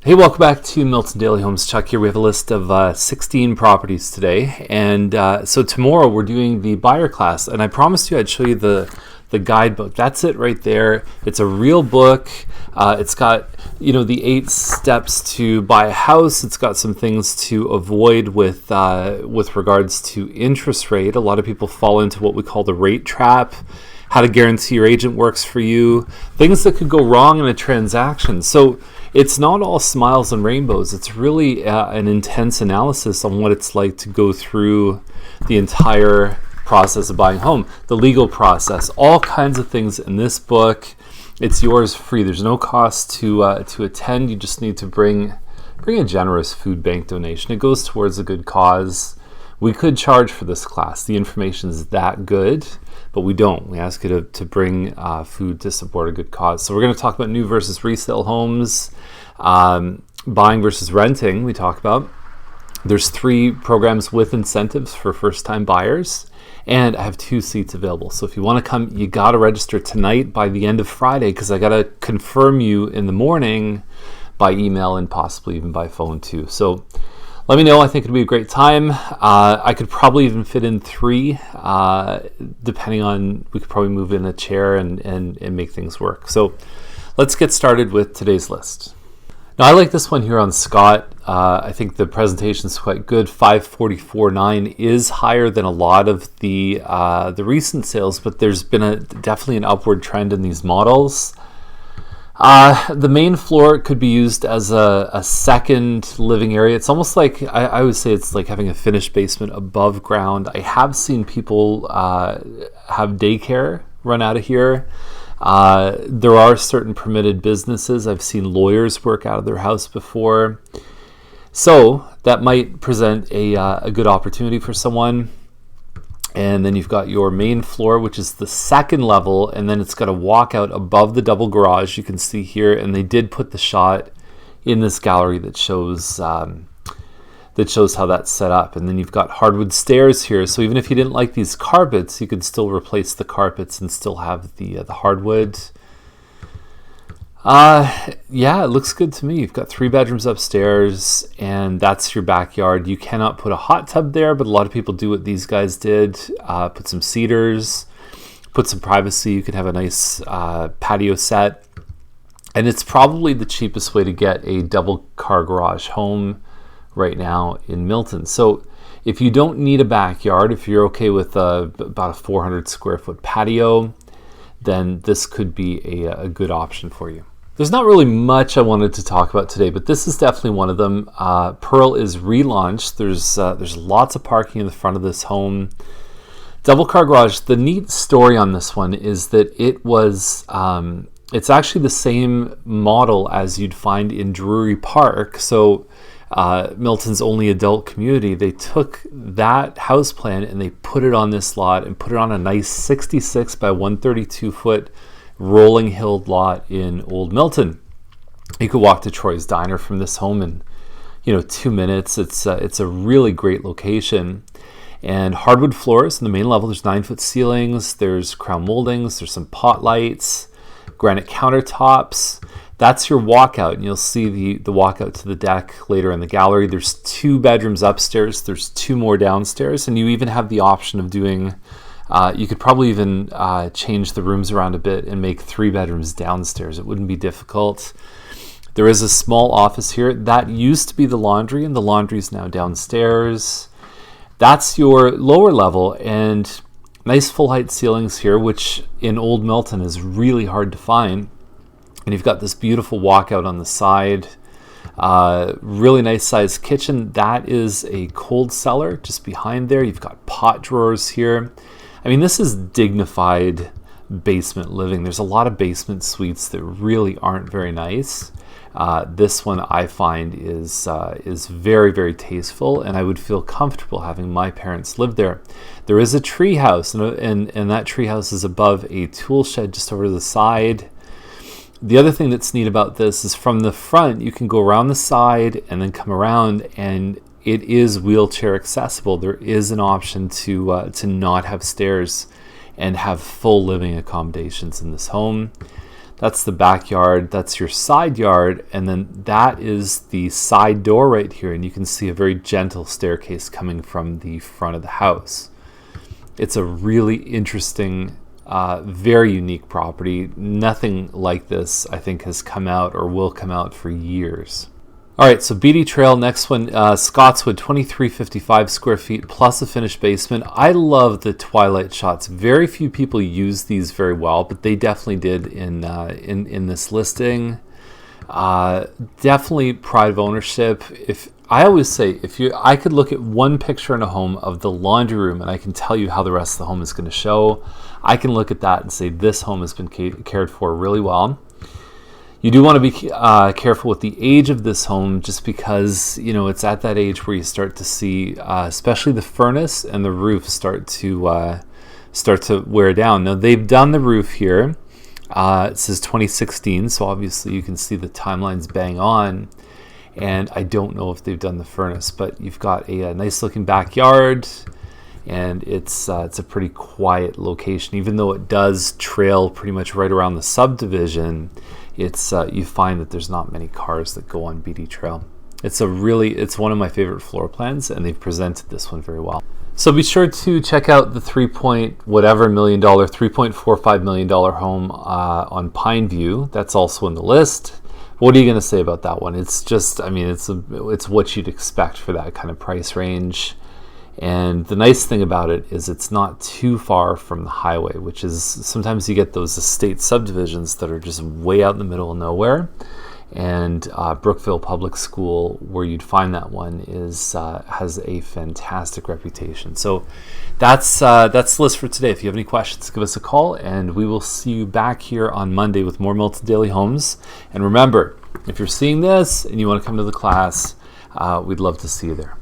Hey, welcome back to Milton Daily Homes. Chuck here. We have a list of 16 properties today, and so tomorrow we're doing the buyer class, and I promised you I'd show you the guidebook. That's it right there. It's a real book. It's got the 8 steps to buy a house. It's got some things to avoid with regards to interest rate. A lot of people fall into what we call the rate trap. How to guarantee your agent works for you. Things that could go wrong in a transaction. So it's not all smiles and rainbows. It's really an intense analysis on what it's like to go through the entire process of buying a home, the legal process, all kinds of things in this book. It's yours free. There's no cost to attend. You just need to bring a generous food bank donation. It goes towards a good cause. We could charge for this class. The information is that good, but we don't. We ask you to bring food to support a good cause. So we're going to talk about new versus resale homes, buying versus renting. We talk about. There's 3 programs with incentives for first-time buyers, and I have 2 seats available. So if you want to come, you got to register tonight by the end of Friday, because I got to confirm you in the morning by email and possibly even by phone too. So let me know. I think it'll be a great time. I could probably even fit in 3, depending on, we could probably move in a chair and make things work. So let's get started with today's list. Now, I like this one here on Scott. I think the presentation is quite good. 544.9 is higher than a lot of the recent sales, but there's been definitely an upward trend in these models. The main floor could be used as a second living area. It's almost like, I would say it's like having a finished basement above ground. I have seen people have daycare run out of here. There are certain permitted businesses. I've seen lawyers work out of their house before. So that might present a good opportunity for someone. And then you've got your main floor, which is the second level, and then it's got a walkout above the double garage. You can see here, and they did put the shot in this gallery that shows how that's set up. And then you've got hardwood stairs here. So even if you didn't like these carpets, you could still replace the carpets and still have the hardwood. Yeah, it looks good to me. You've got 3 bedrooms upstairs, and that's your backyard. You cannot put a hot tub there, but a lot of people do what these guys did. Put some cedars, put some privacy. You could have a nice patio set. And it's probably the cheapest way to get a double car garage home right now in Milton. So if you don't need a backyard, if you're okay with about a 400 square foot patio, then this could be a good option for you. There's not really much I wanted to talk about today, but this is definitely one of them. Pearl is relaunched. There's lots of parking in the front of this home. Double car garage. The neat story on this one is that it was it's actually the same model as you'd find in Drury Park. So Milton's only adult community. They took that house plan and they put it on this lot and put it on a nice 66 by 132 foot rolling hilled lot in Old Milton. You could walk to Troy's Diner from this home in 2 minutes. It's a really great location. And hardwood floors in the main level. There's 9-foot ceilings. There's crown moldings. There's some pot lights, granite countertops. That's your walkout, and you'll see the walkout to the deck later in the gallery. There's 2 bedrooms upstairs. There's 2 more downstairs, and you even have the option of doing, you could probably even change the rooms around a bit and make 3 bedrooms downstairs. It wouldn't be difficult. There is a small office here. That used to be the laundry, and the laundry is now downstairs. That's your lower level, and nice full height ceilings here, which in Old Milton is really hard to find. And you've got this beautiful walkout on the side. Really nice sized kitchen. That is a cold cellar just behind there. You've got pot drawers here. I mean, this is dignified basement living. There's a lot of basement suites that really aren't very nice. This one I find is very, very tasteful, and I would feel comfortable having my parents live there. There is a tree house, and that tree house is above a tool shed just over to the side. The other thing that's neat about this is from the front, you can go around the side and then come around, and it is wheelchair accessible. There is an option to not have stairs and have full living accommodations in this home. That's the backyard. That's your side yard. And then that is the side door right here. And you can see a very gentle staircase coming from the front of the house. It's a really interesting, very unique property. Nothing like this, I think, has come out or will come out for years. All right, so Beaty Trail, next one, Scotswood, 2355 square feet plus a finished basement. I love the Twilight shots. Very few people use these very well, but they definitely did in this listing. Definitely pride of ownership. I always say, I could look at one picture in a home of the laundry room and I can tell you how the rest of the home is going to show. I can look at that and say this home has been cared for really well. You do want to be careful with the age of this home, just because it's at that age where you start to see, especially the furnace and the roof start to wear down. Now they've done the roof here. It says 2016, so obviously you can see the timelines bang on. And I don't know if they've done the furnace, but you've got a nice looking backyard, and it's a pretty quiet location, even though it does trail pretty much right around the subdivision. You find that there's not many cars that go on Beaty Trail. It's one of my favorite floor plans, and they've presented this one very well. So be sure to check out the $3.45 million home on Pineview. That's also in the list. What are you going to say about that one? It's just, it's what you'd expect for that kind of price range. And the nice thing about it is it's not too far from the highway, which is sometimes you get those estate subdivisions that are just way out in the middle of nowhere. And Brookville Public School, where you'd find that one, has a fantastic reputation. So that's the list for today. If you have any questions, give us a call, and we will see you back here on Monday with more Milton Daily Homes. And remember, if you're seeing this and you want to come to the class, we'd love to see you there.